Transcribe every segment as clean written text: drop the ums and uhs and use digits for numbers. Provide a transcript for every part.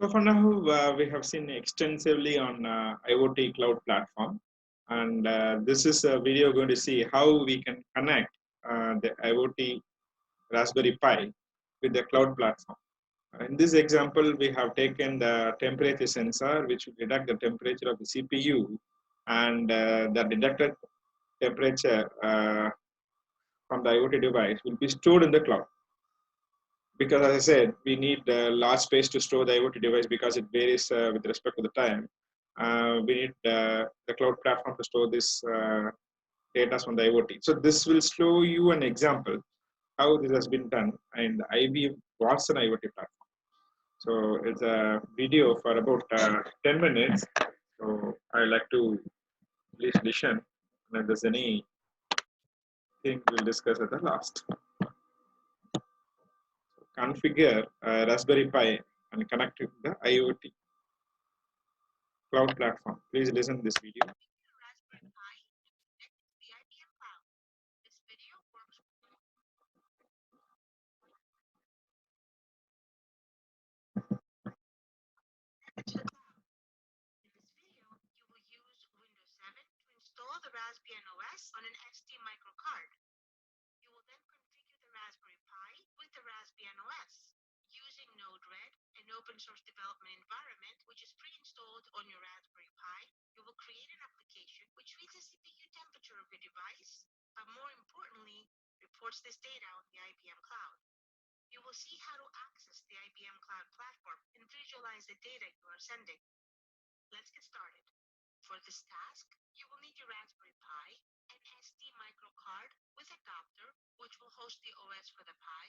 So for now, we have seen extensively on IoT cloud platform, and this is a video going to see how we can connect the IoT Raspberry Pi with the cloud platform. In this example, we have taken the temperature sensor, which will detect the temperature of the CPU, and the detected temperature from the IoT device will be stored in the cloud. Because as I said, we need large space to store the IoT device because it varies with respect to the time. We need the cloud platform to store this data from the IoT. So this will show you an example how this has been done in the IBM Watson IoT platform. So it's a video for about 10 minutes. So I like to please listen. And if there's anything, we'll discuss at the last. Configure Raspberry Pi and connect it to the IoT cloud platform. Please listen to this video. The Raspbian OS on an ST microcard. You will then configure the Raspberry Pi with the Raspbian OS. Using Node-RED, an open source development environment which is pre-installed on your Raspberry Pi, you will create an application which reads the CPU temperature of your device, but more importantly, reports this data on the IBM Cloud. You will see how to access the IBM Cloud platform and visualize the data you are sending. Let's get started. For this task, you will need your Raspberry Pi, an ST microcard with adapter, which will host the OS for the Pi,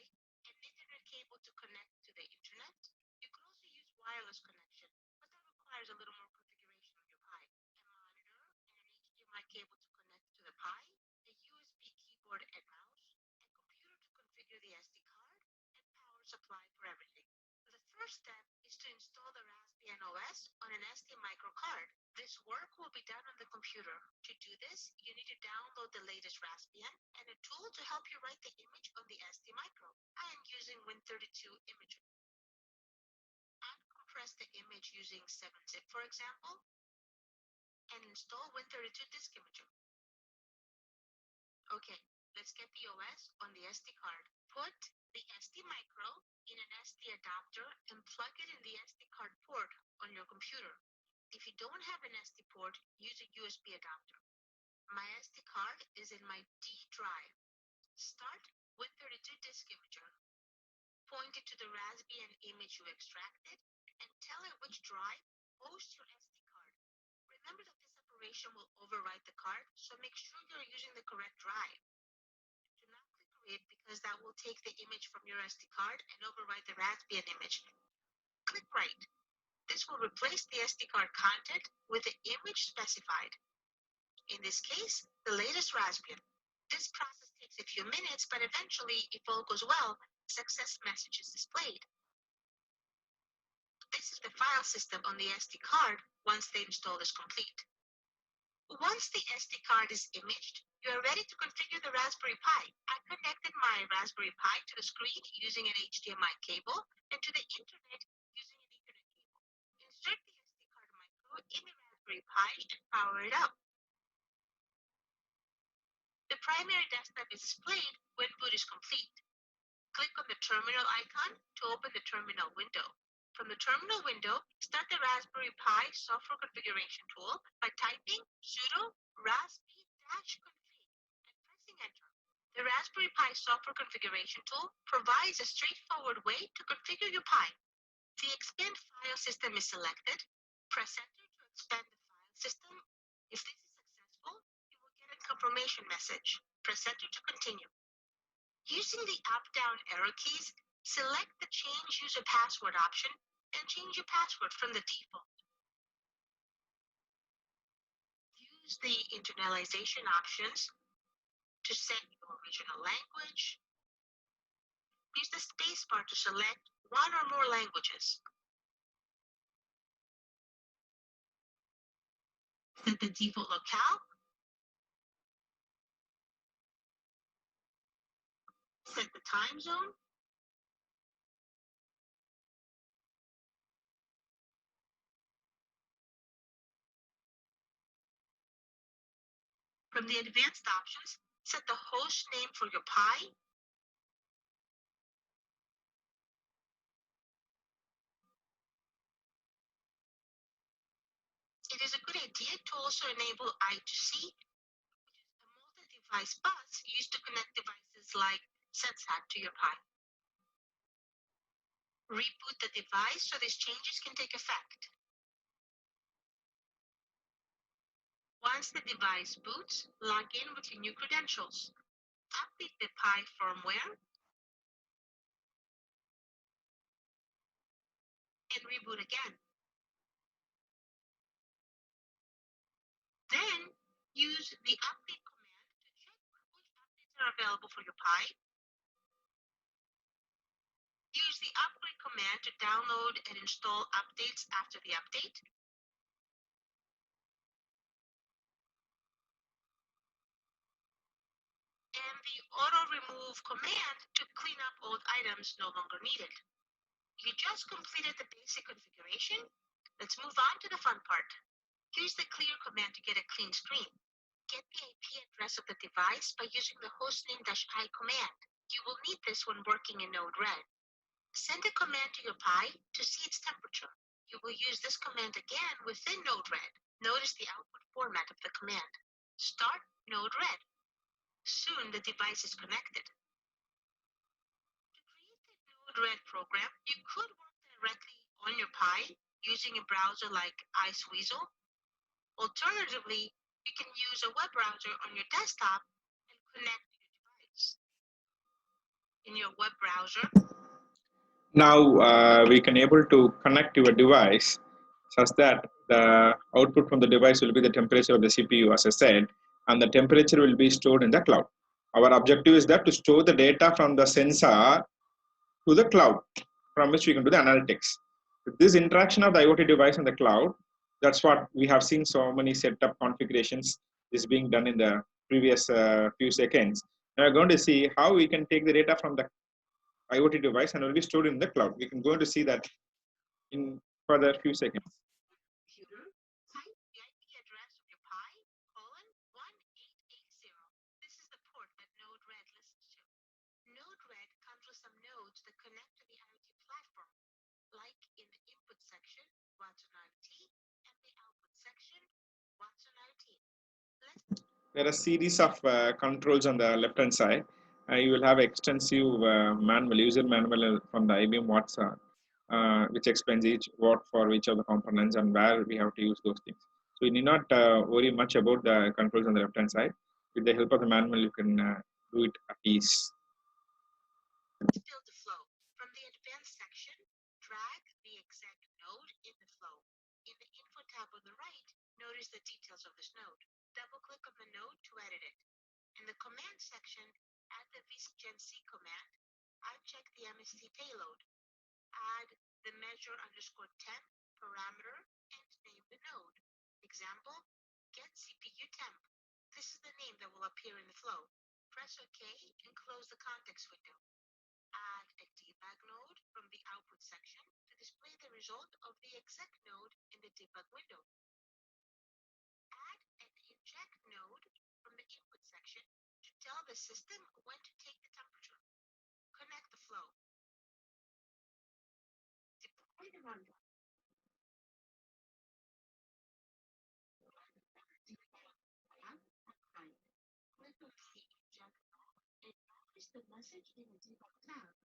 an Ethernet cable to connect to the internet. You can also use wireless connection, but that requires a little more configuration on your Pi. A monitor and an HDMI cable to connect to the Pi, a USB keyboard and mouse, a computer to configure the SD card, and power supply for everything. The first step is to install the Raspbian OS on an ST microcard. This work will be done on the computer. To do this, you need to download the latest Raspbian and a tool to help you write the image on the SD micro. I am using Win32 Imager. Uncompress the image using 7-zip, for example, and install Win32 Disk Imager. Okay, let's get the OS on the SD card. Put the SD micro in an SD adapter and plug it in the SD card port on your computer. If you don't have an SD port, use a USB adapter. My SD card is in my D drive. Start Win32 Disk Imager. Point it to the Raspbian image you extracted and tell it which drive hosts your SD card. Remember that this operation will overwrite the card, so make sure you're using the correct drive. Do not click Read because that will take the image from your SD card and overwrite the Raspbian image. Click Write. This will replace the SD card content with the image specified. In this case, the latest Raspbian. This process takes a few minutes, but eventually, if all goes well, the success message is displayed. This is the file system on the SD card once the install is complete. Once the SD card is imaged, you are ready to configure the Raspberry Pi. I connected my Raspberry Pi to the screen using an HDMI cable and to the internet using an Ethernet cable. Insert the SD card micro in the Raspberry Pi and power it up. The primary desktop is displayed when boot is complete. Click on the terminal icon to open the terminal window. From the terminal window, start the Raspberry Pi software configuration tool by typing sudo raspi-config and pressing enter. The Raspberry Pi software configuration tool provides a straightforward way to configure your Pi. The expand file system is selected. Press enter to expand the file system. If this is successful, you will get a confirmation message. Press enter to continue. Using the up-down arrow keys, select the change user password option and change your password from the default. Use the internalization options to set your original language. Use the spacebar to select one or more languages. Set the default locale. Set the time zone. From the advanced options, set the host name for your Pi. It is a good idea to also enable I2C, which is a multi-device bus used to connect devices like SenseHack to your Pi. Reboot the device so these changes can take effect. Once the device boots, log in with your new credentials. Update the Pi firmware and reboot again. Then use the update command to check which updates are available for your Pi. Use the upgrade command to download and install updates after the update. And the auto remove command to clean up old items no longer needed. You just completed the basic configuration. Let's move on to the fun part. Use the clear command to get a clean screen. Get the IP address of the device by using the hostname-i command. You will need this when working in Node-RED. Send a command to your Pi to see its temperature. You will use this command again within Node-RED. Notice the output format of the command. Start Node-RED. Soon the device is connected. To create the Node-RED program, you could work directly on your Pi using a browser like iceweasel. Alternatively, you can use a web browser on your desktop and connect to your device. In your web browser, Now we can able to connect your device such that the output from the device will be the temperature of the CPU, as I said, and the temperature will be stored in the cloud. Our objective is that to store the data from the sensor to the cloud, from which we can do the analytics. With this interaction of the IoT device and the cloud, that's what we have seen so many setup configurations is being done in the previous few seconds. Now we're going to see how we can take the data from the IoT device and will be stored in the cloud. We can go to see that in further few seconds. computer, type the IP address of your Pi, :1880. This is the port that Node-RED listens to. Node-RED comes with some nodes that connect to the IoT platform, like in the input section, Watson IoT, and the output section, Watson IoT. There are a series of controls on the left hand side. You will have extensive manual, user manual from the IBM Watson, which explains each what for each of the components and where we have to use those things. So you need not worry much about the controls on the left hand side. With the help of the manual, you can do it at ease. Build the flow. From the advanced section, drag the exec node in the flow. In the info tab on the right, notice the details of this node. Double-click on the node to edit it. In the command section, add the visgenc command. Check the MST payload. Add the measure_temp parameter and name the node. Example, get CPU temp. This is the name that will appear in the flow. Press OK and close the context window. Add a debug node from the output section to display the result of the exec node in the debug window. Add an inject node from the input section to tell the system when to take the temperature. Connect the flow. Deploy the runtime. Click on the inject node and notice the message in the debug tab.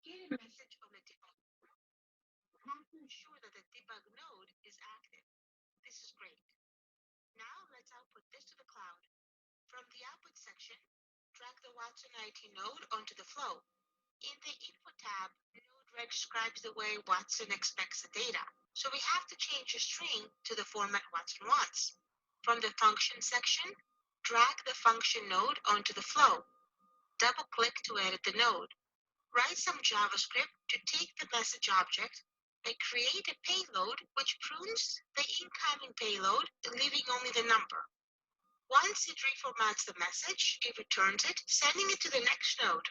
Get a message from the debug. You have to ensure that the debug node is active. This is great. Now let's output this to the cloud. From the output section, drag the Watson IoT node onto the flow. In the info tab, Node-RED describes the way Watson expects the data. So we have to change the string to the format Watson wants. From the function section, drag the function node onto the flow. Double-click to edit the node. Write some JavaScript to take the message object and create a payload which prunes the incoming payload, leaving only the number. Once it reformats the message, it returns it, sending it to the next node.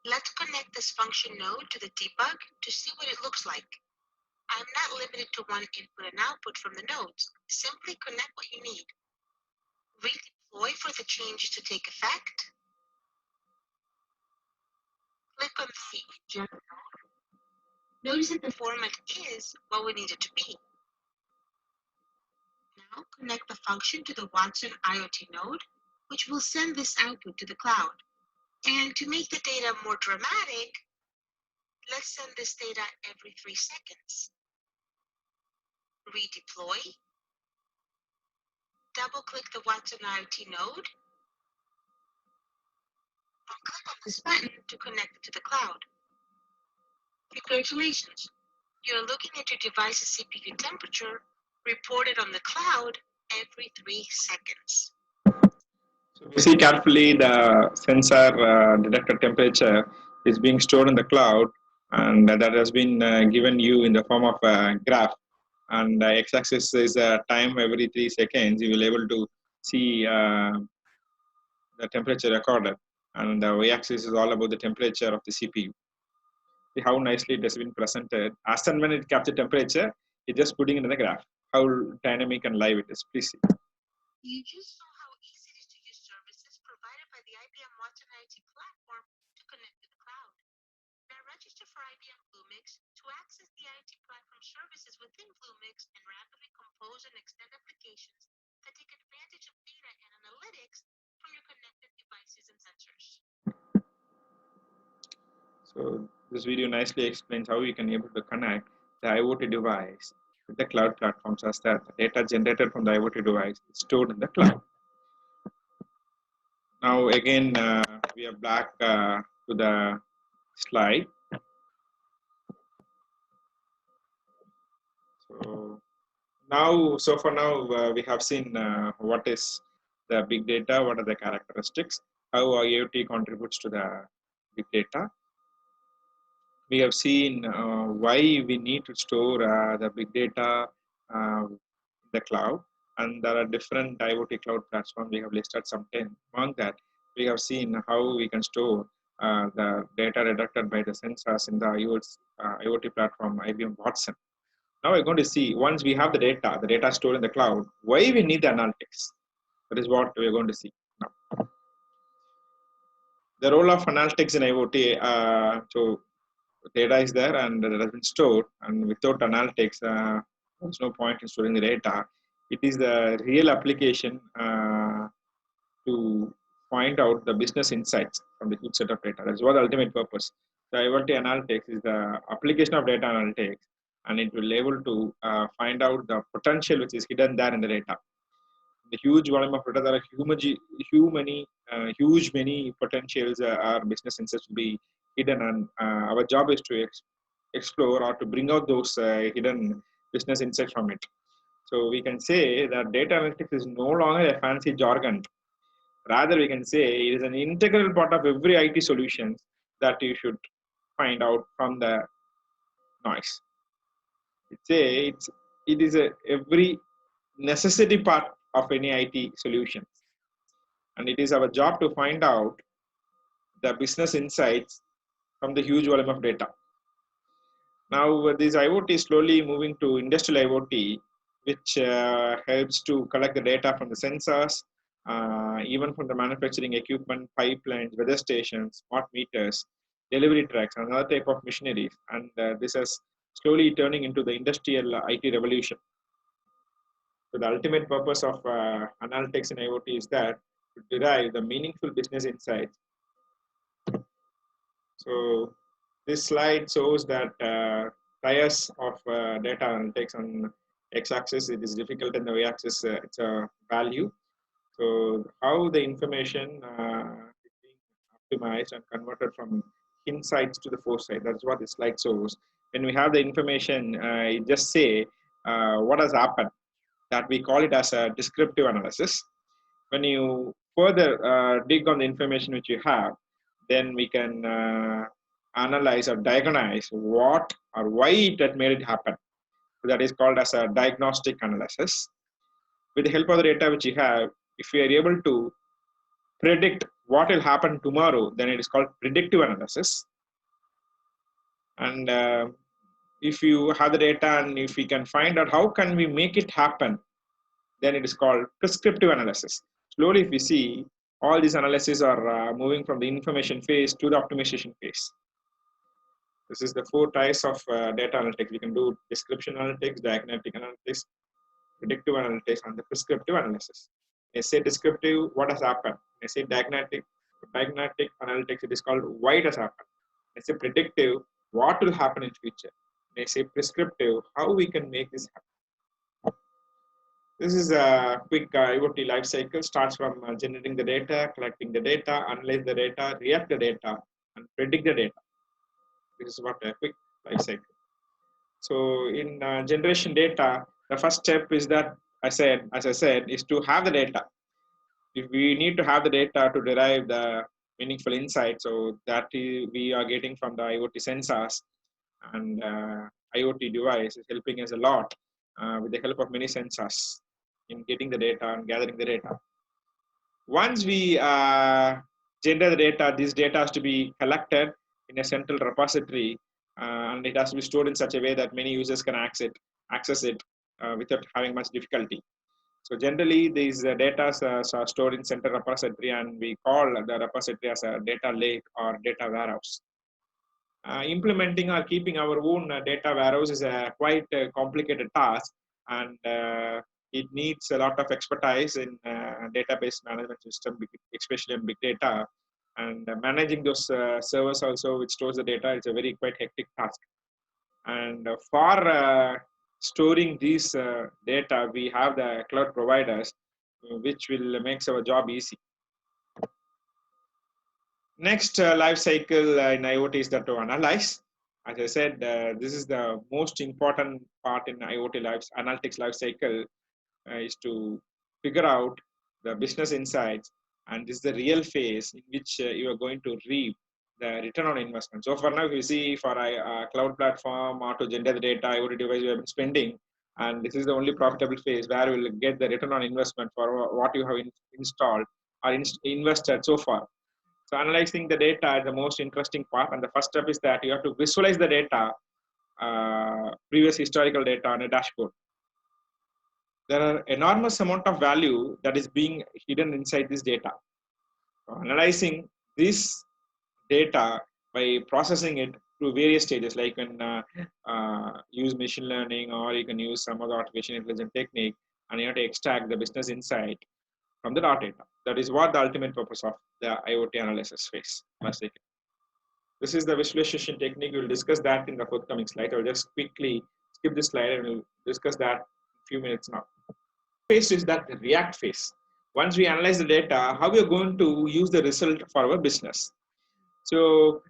Let's connect this function node to the debug to see what it looks like. I'm not limited to one input and output from the nodes. Simply connect what you need. Redeploy for the changes to take effect. Click on the general. Notice that the format is what we need it to be. Now connect the function to the Watson IoT node, which will send this output to the cloud. And to make the data more dramatic, let's send this data every 3 seconds. Redeploy. Double-click the Watson IoT node, and click on this button to connect it to the cloud. Congratulations! You're looking at your device's CPU temperature reported on the cloud every 3 seconds. So if you see carefully, the sensor detected temperature is being stored in the cloud, and that has been given you in the form of a graph. And x-axis is time every 3 seconds. You will able to see the temperature recorded, and the y-axis is all about the temperature of the CPU. See how nicely it has been presented. As and when it captures temperature, it's just putting it in the graph. How dynamic and live it is. Please see. You just saw how easy it is to use services provided by the IBM Watson IoT platform to connect to the cloud. Now register for IBM Bluemix to access the IoT platform services within Bluemix and rapidly compose and extend applications that take advantage of data and analytics from your connected devices and sensors. So this video nicely explains how you can able to connect the IoT device with the cloud platforms, as that the data generated from the IoT device is stored in the cloud. Now again, we are back to the slide. So for now, we have seen what is the big data, what are the characteristics, how IoT contributes to the big data. We have seen why we need to store the big data in the cloud, and there are different IoT cloud platforms. We have listed some 10. Among that, we have seen how we can store the data detected by the sensors in the IoT platform IBM Watson. Now we're going to see, once we have the data stored in the cloud, why we need the analytics. That is what we're going to see now. The role of analytics in IoT. So data is there and it has been stored, and without analytics, there's no point in storing the data. It is the real application to find out the business insights from the huge set of data. That's what the ultimate purpose. The IoT analytics is the application of data analytics, and it will be able to find out the potential which is hidden there in the data. The huge volume of data, there are huge many potentials our business insights will be hidden, and our job is to explore or to bring out those hidden business insights from it. So we can say that data analytics is no longer a fancy jargon. Rather, we can say it is an integral part of every IT solution that you should find out from the noise. It is every necessity part of any IT solution, and it is our job to find out the business insights from the huge volume of data. Now, this IoT is slowly moving to industrial IoT, which helps to collect the data from the sensors, even from the manufacturing equipment, pipelines, weather stations, smart meters, delivery trucks, and other type of machineries. And this is slowly turning into the industrial IT revolution. So the ultimate purpose of analytics in IoT is that to derive the meaningful business insights. So this slide shows that tiers of data analytics. On x-axis it is difficult, and the y-axis it's a value. So how the information is being optimized and converted from insights to the foresight. That's what this slide shows. When we have the information, it just say what has happened. That we call it as a descriptive analysis. When you further dig on the information which you have, then we can analyze or diagnose what or why that made it happen. So that is called as a diagnostic analysis. With the help of the data which you have, if we are able to predict what will happen tomorrow, then it is called predictive analysis. And if you have the data and if we can find out how can we make it happen, then it is called prescriptive analysis. slowly, if we see, all these analyses are moving from the information phase to the optimization phase. This is the 4 types of data analytics. We can do description analytics, diagnostic analytics, predictive analytics, and the prescriptive analysis. They say descriptive, what has happened. They say diagnostic analytics, it is called why it has happened. They say predictive, what will happen in future. They say prescriptive, how we can make this happen. This is a quick IoT life cycle. Starts from generating the data, collecting the data, analyze the data, react the data, and predict the data. This is what a quick life cycle. So in generation data, the first step is that as I said, is to have the data. If we need to have the data to derive the meaningful insight, so that we are getting from the IoT sensors and IoT device is helping us a lot with the help of many sensors in getting the data and gathering the data. Once we generate the data, this data has to be collected in a central repository and it has to be stored in such a way that many users can access it without having much difficulty. So generally, these data are stored in central repository, and we call the repository as a data lake or data warehouse. Implementing or keeping our own data warehouse is a quite complicated task, and it needs a lot of expertise in database management system, especially in big data. And managing those servers also, which stores the data, is a very quite hectic task. And for storing these data, we have the cloud providers, which will makes our job easy. Next life cycle in IoT is that to analyze. As I said, this is the most important part in IoT analytics life cycle is to figure out the business insights, and this is the real phase in which you are going to reap the return on investment. So for now, if you see for a cloud platform or to generate the data, IoT device you have been spending, and this is the only profitable phase where you will get the return on investment for what you have installed or invested so far. So analyzing the data is the most interesting part, and the first step is that you have to visualize the data, previous historical data on a dashboard. There are enormous amount of value that is being hidden inside this data. So analyzing this data by processing it through various stages, like you can use machine learning, or you can use some other artificial intelligence technique, and you have to extract the business insight from the raw data. That is what the ultimate purpose of the IoT analysis phase. This is the visualization technique. We'll discuss that in the forthcoming slide. I'll just quickly skip this slide and we'll discuss that in a few minutes now. Phase is that react phase. Once we analyze the data, how we are going to use the result for our business. So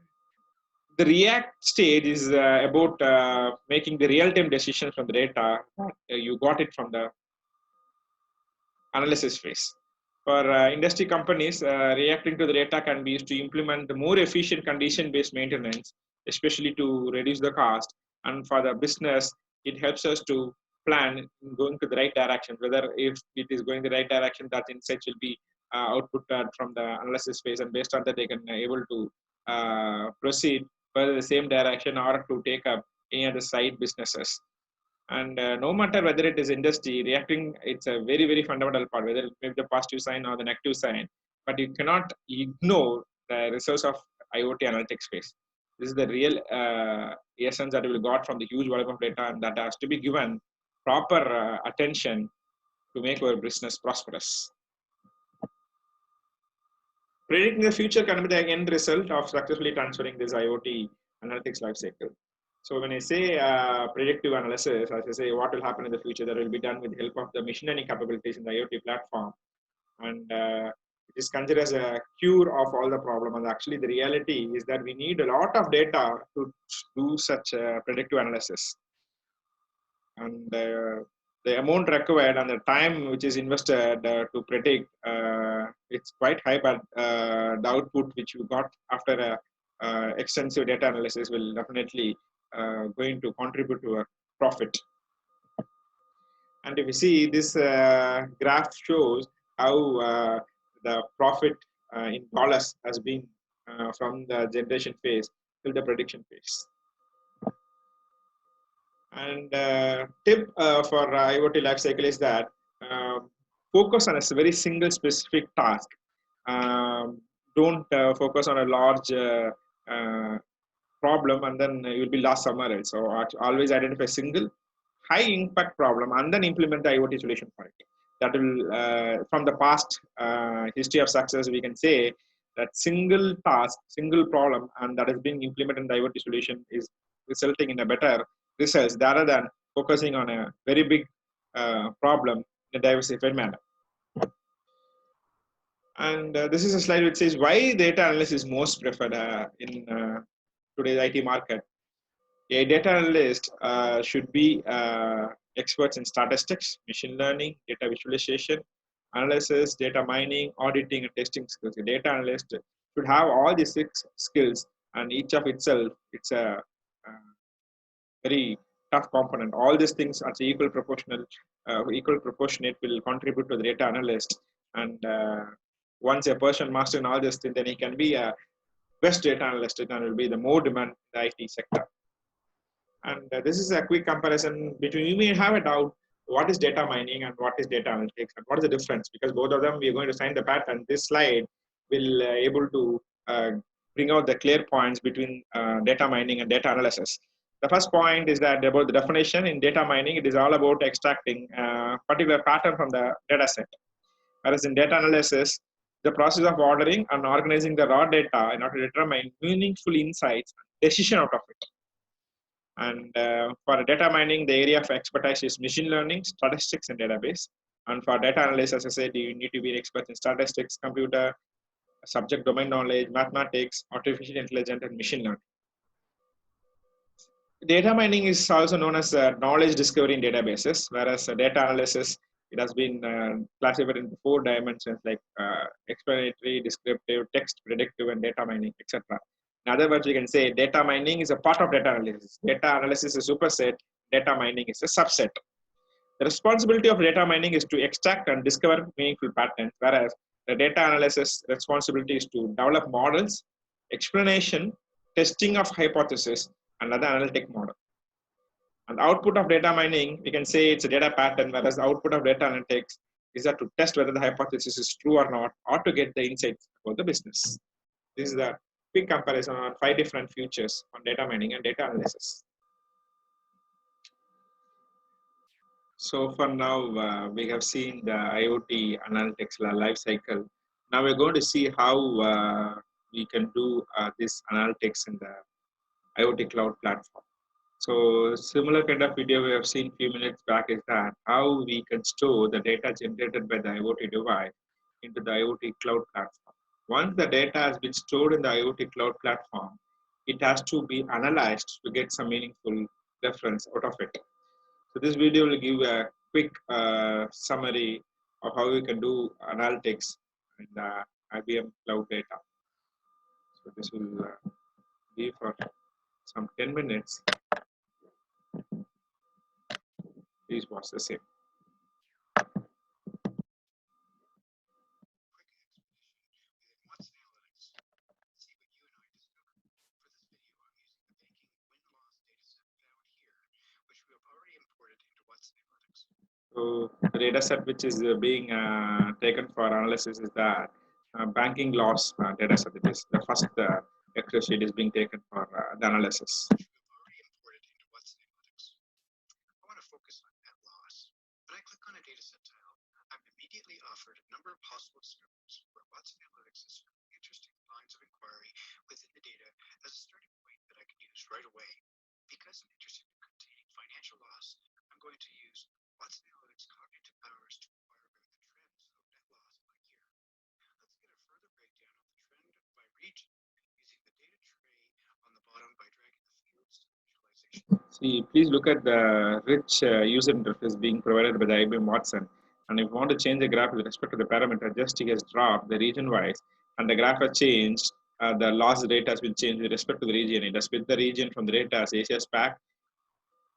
the react stage is about making the real-time decisions from the data. You got it from the analysis phase. For industry companies, reacting to the data can be used to implement the more efficient condition-based maintenance, especially to reduce the cost. And for the business, it helps us to plan going to the right direction. Whether if it is going the right direction, that insights will be output from the analysis phase, and based on that, they can able to proceed further the same direction or to take up any other side businesses. And no matter whether it is industry, reacting, it's a very, very fundamental part, whether it may be the positive sign or the negative sign. But you cannot ignore the resource of IoT analytics space. This is the real essence that we got from the huge volume of data, and that has to be given proper attention to make our business prosperous. Predicting the future can be the end result of successfully transferring this IoT analytics life cycle. So when I say predictive analysis, as I say, what will happen in the future, that will be done with the help of the machine learning capabilities in the IoT platform. And it is considered as a cure of all the problem. And actually the reality is that we need a lot of data to do such predictive analysis. And the amount required and the time which is invested to predict, it's quite high, but the output which you got after a extensive data analysis will definitely going to contribute to a profit. And if you see this graph shows how the profit in dollars has been from the generation phase till the prediction phase. And tip for IoT lifecycle is that focus on a very single specific task. Don't focus on a large uh, problem and then you'll be lost somewhere else. So always identify single high impact problem and then implement the IoT solution for it. That will, from the past history of success, we can say that single task, single problem, and that is being implemented in the IoT solution is resulting in a better results rather than focusing on a very big problem in a diversified manner. And this is a slide which says why data analysis is most preferred in today's IT market. A data analyst should be experts in statistics, machine learning, data visualization, analysis, data mining, auditing, and testing skills. A data analyst should have all these 6 skills, and each of itself, it's a very tough component. All these things are equal proportionate will contribute to the data analyst. And once a person masters all this, then he can be a best data analyst, and will be the more demand in the IT sector. And this is a quick comparison between, you may have a doubt, what is data mining and what is data analytics and what is the difference? Because both of them, we are going to sign the pattern. This slide will able to bring out the clear points between data mining and data analysis. The first point is that about the definition. In data mining, it is all about extracting a particular pattern from the data set. Whereas in data analysis, the process of ordering and organizing the raw data in order to determine meaningful insights and decision out of it. And for data mining, the area of expertise is machine learning, statistics, and database. And for data analysis, as I said, you need to be an expert in statistics, computer, subject domain knowledge, mathematics, artificial intelligence, and machine learning. Data mining is also known as knowledge discovery in databases, whereas data analysis, it has been classified into 4 dimensions like explanatory, descriptive, text, predictive, and data mining, etc. In other words, we can say data mining is a part of data analysis. Data analysis is a superset, data mining is a subset. The responsibility of data mining is to extract and discover meaningful patterns, whereas the data analysis responsibility is to develop models, explanation, testing of hypothesis, and other analytic model. And the output of data mining, we can say it's a data pattern, whereas the output of data analytics is that to test whether the hypothesis is true or not, or to get the insights about the business. This is the quick comparison on 5 different features on data mining and data analysis. So for now, we have seen the IoT analytics life cycle. Now we're going to see how we can do this analytics in the IoT cloud platform. So similar kind of video we have seen few minutes back is that how we can store the data generated by the IoT device into the IoT cloud platform. Once the data has been stored in the IoT cloud platform, it has to be analyzed to get some meaningful reference out of it. So this video will give a quick summary of how we can do analytics in the IBM cloud data. So this will be for some 10 minutes. Please watch the same. So the data set which is being taken for analysis is the banking loss data set. It is the first Excel sheet is being taken for the analysis. Offered a number of possible scenarios where Watson Analytics is interesting lines of inquiry within the data as a starting point that I can use right away. Because I'm interested in containing financial loss, I'm going to use Watson Analytics cognitive powers to inquire about the trends of net loss by year. Let's get a further breakdown of the trend by region using the data tray on the bottom by dragging the fields to the visualization. See, please look at the rich user interface being provided by the IBM Watson. And if you want to change the graph with respect to the parameter, just he has dropped the region wise, and the graph has changed. The loss rate has been changed with respect to the region. It has split the region from the data as Asia Pac,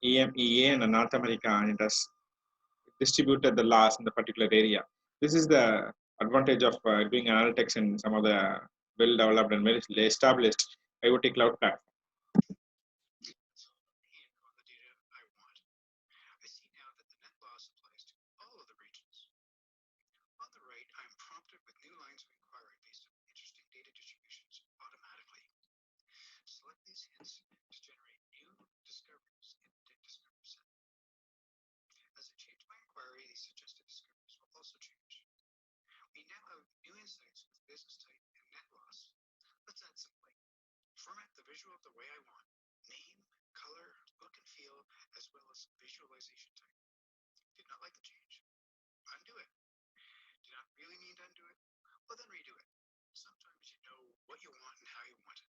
EMEA, and North America, and it has distributed the loss in the particular area. This is the advantage of doing analytics in some of the well-developed and well-established IoT cloud platform. I am prompted with new lines of inquiry based on interesting data distributions automatically. Select these hints to generate new discoveries in the discovery set. As I change my inquiry, these suggested discoveries will also change. We now have new insights with business type and net loss. Let's add some light. Format the visual the way I want. Name, color, look and feel, as well as visualization type. Did not like the change? Undo it. Did not really mean to undo it? Well, then redo it. Sometimes you know what you want and how you want it.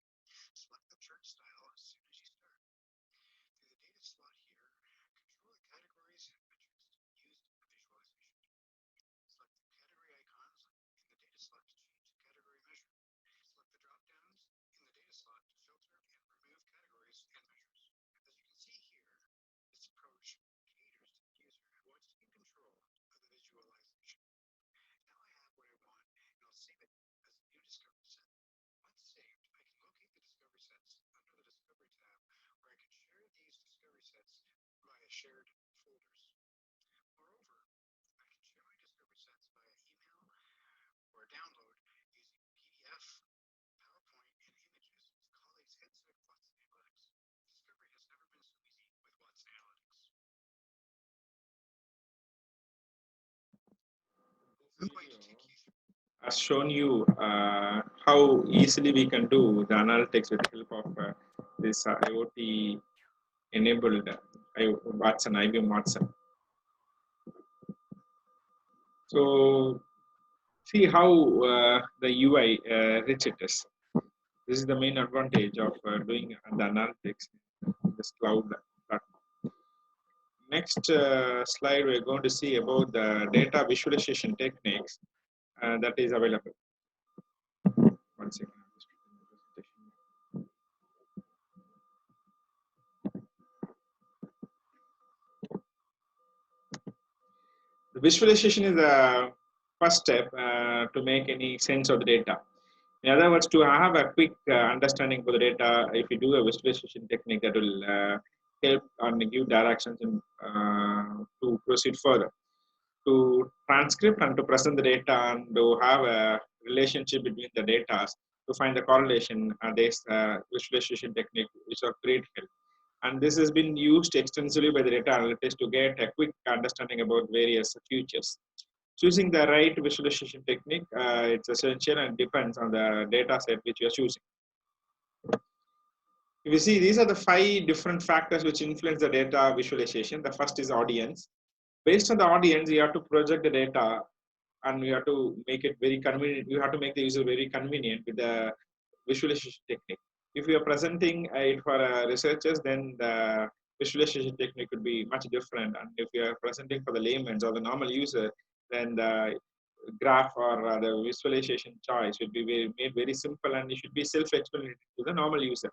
Select the chart style as soon as you start. Through the data slot here, control the categories and metrics to be used in the visualization. Select the category icons in the data slot to change the category measure. Select the drop-downs in the data slot to filter and remove categories and measures. As you can see here, this approach caters to the user who wants to be in control of the visualization. Now I have what I want, and I'll save it as a new discovery set. Once saved, I can locate the discovery sets under the Discovery tab, where I can share these discovery sets via shared folders. Moreover, I can share my discovery sets via email or download using PDF, PowerPoint, and images with colleagues inside Watson Analytics. Discovery has never been so easy with Watson Analytics. I'm going to take you through Has shown you how easily we can do the analytics with the help of this IoT enabled Watson, IBM Watson. So see how the UI rich it is. This is the main advantage of doing the analytics in this cloud platform. Next slide, we're going to see about the data visualization techniques that is available. One second. The visualization is the first step to make any sense of the data. In other words, to have a quick understanding of the data, if you do a visualization technique, that will help and give directions to proceed further. To transcript and to present the data and to have a relationship between the data to find the correlation, this visualization technique is of great help. And this has been used extensively by the data analytics to get a quick understanding about various features. Choosing the right visualization technique, it's essential and depends on the data set which you are choosing. If you see, these are the 5 different factors which influence the data visualization. The first is audience. Based on the audience, you have to project the data and you have to make it very convenient. You have to make the user very convenient with the visualization technique. If you are presenting it for researchers, then the visualization technique could be much different. And if you are presenting for the layman or the normal user, then the graph or the visualization choice should be made very simple and it should be self-explanatory to the normal user.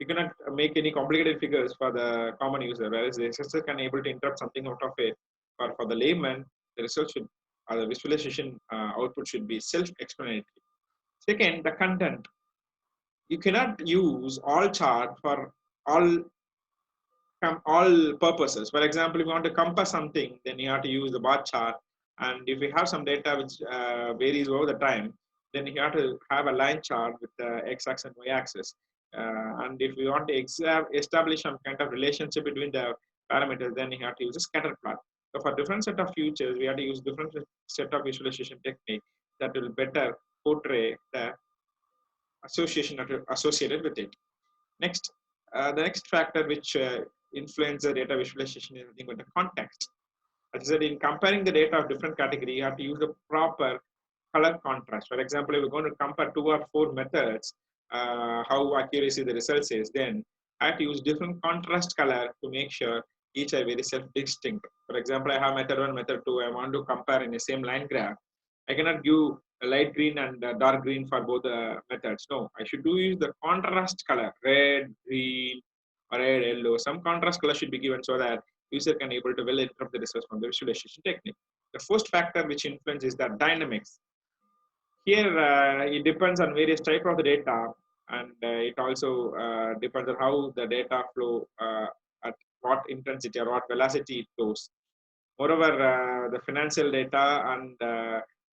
You cannot make any complicated figures for the common user, whereas the researcher can able to interpret something out of it. But for the layman, the result should, or the visualization output should be self-explanatory. Second, the content. You cannot use all chart for all purposes. For example, if you want to compare something, then you have to use the bar chart. And if you have some data which varies over the time, then you have to have a line chart with the x-axis and y-axis. And if you want to establish some kind of relationship between the parameters, then you have to use a scatter plot. So for different set of features, we have to use different set of visualization technique that will better portray the association associated with it. Next, the next factor which influences the data visualization is nothing but the context. As I said, in comparing the data of different category, you have to use the proper color contrast. For example, if we're going to compare 2 or 4 methods, how accuracy the results is, then I have to use different contrast color to make sure each are very self-distinct. For example, I have method 1, method 2. I want to compare in the same line graph. I cannot give a light green and dark green for both methods. No, I should use the contrast color, red, green, or red, yellow. Some contrast color should be given so that user can able to well interpret the results from the visualization technique. The first factor which influences the dynamics. Here, it depends on various type of the data, and it also depends on how the data flow at what intensity or what velocity it flows. Moreover, the financial data and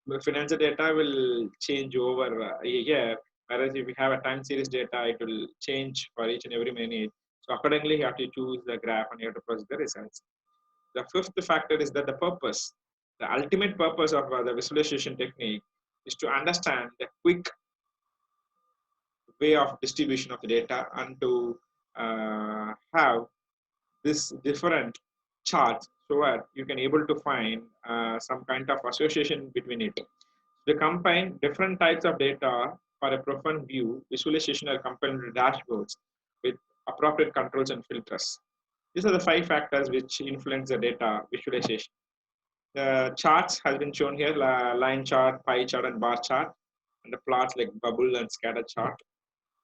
The financial data will change over a year, whereas if you have a time series data, it will change for each and every minute. So accordingly, you have to choose the graph and you have to process the results. The fifth factor is that the purpose, the ultimate purpose of the visualization technique is to understand the quick way of distribution of the data and to have this different charts so that you can able to find some kind of association between it. They combine different types of data for a profound view. Visualization are combined with dashboards with appropriate controls and filters. These are the 5 factors which influence the data visualization. The charts has been shown here: line chart, pie chart, and bar chart, and the plots like bubble and scatter chart.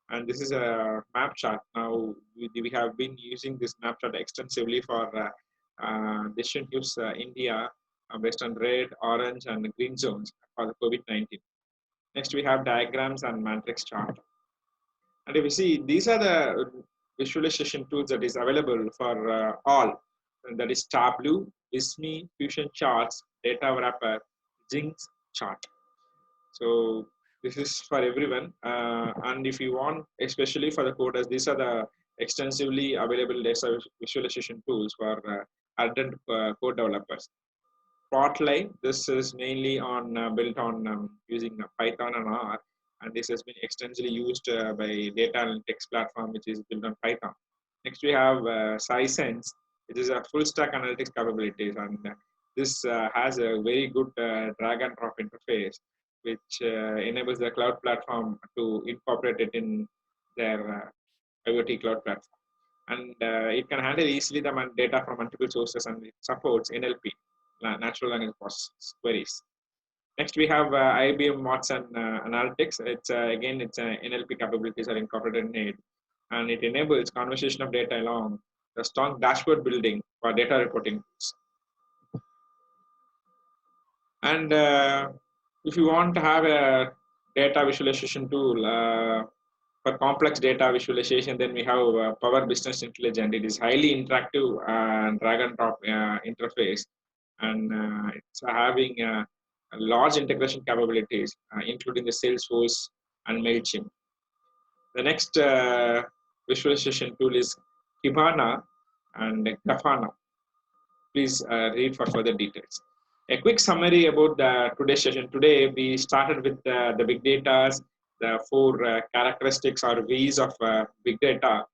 And this is a map chart. Now we have been using this map chart extensively for decision use India based on red, orange, and green zones for the COVID-19. Next, we have diagrams and matrix chart. And if you see, these are the visualization tools that is available for all. And that is Tableau, Visme, Fusion Charts, Data Wrapper, Jinx Chart. So this is for everyone. And if you want, especially for the coders, these are the extensively available data visualization tools for ardent code developers. Spotlight, this is mainly on built on using Python and R, and this has been extensively used by Data Analytics platform, which is built on Python. Next, we have SciSense, which is a full stack analytics capabilities, and this has a very good drag and drop interface, which enables the cloud platform to incorporate it in their IoT cloud platform. And it can handle easily the data from multiple sources, and it supports NLP, natural language process queries. Next, we have IBM Watson Analytics. It's again, it's NLP capabilities are incorporated in it, and it enables conversation of data along the strong dashboard building for data reporting. And if you want to have a data visualization tool for complex data visualization, then we have Power Business Intelligence. It is highly interactive and drag and drop interface, and it's having large integration capabilities, including the Salesforce and MailChimp. The next visualization tool is Kibana and Grafana. Please read for further details. A quick summary about the today's session. Today we started with the big data, the 4 characteristics or V's of big data,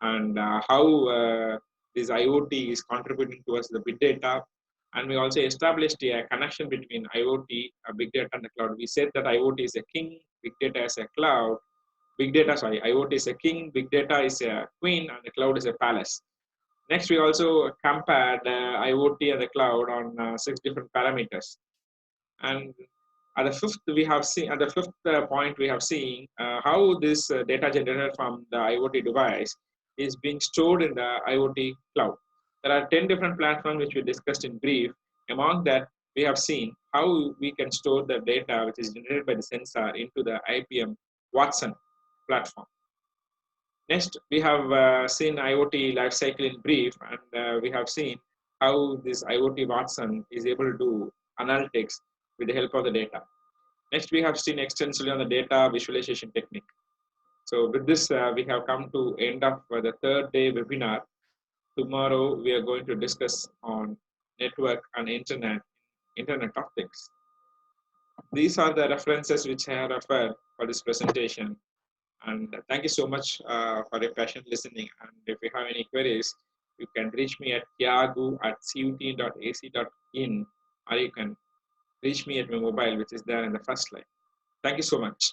and how this IoT is contributing towards the big data. And we also established a connection between IoT, big data, and the cloud. We said that IoT is a king, big data is a cloud. IoT is a king, big data is a queen, and the cloud is a palace. Next, we also compared IoT and the cloud on 6 different parameters. And at the fifth, we have seen at the fifth point we have seen how this data generated from the IoT device is being stored in the IoT cloud. There are 10 different platforms which we discussed in brief. Among that, we have seen how we can store the data which is generated by the sensor into the IBM Watson platform. Next, we have seen IoT lifecycle in brief, and we have seen how this IoT Watson is able to do analytics with the help of the data. Next, we have seen extensively on the data visualization technique. So with this, we have come to end of the 3rd day webinar. Tomorrow, we are going to discuss on network and internet of things. These are the references which I have referred for this presentation. And thank you so much for your patient listening. And if you have any queries, you can reach me at tiagu@cut.ac.in, or you can reach me at my mobile, which is there in the first slide. Thank you so much.